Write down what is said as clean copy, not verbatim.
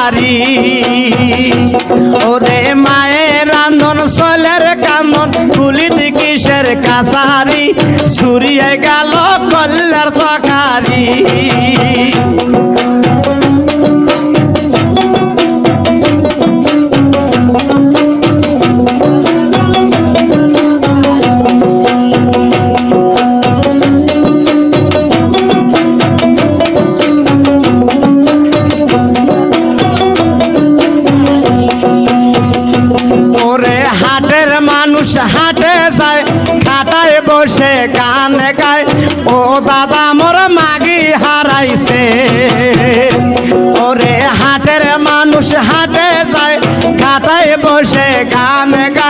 তরকারি ওরে মায়ের রান্ধন সোলের কান্দন কুলিতে কিসের কাছারি ছুরিয়ে গেল কল্যার তরকারি হাটে যায় খাটায় বসে গান গায় ও দাদা মোর মাগি হারাইছে ওরে হাটের মানুষ হাটে যায় খাটায় বসে গান গায়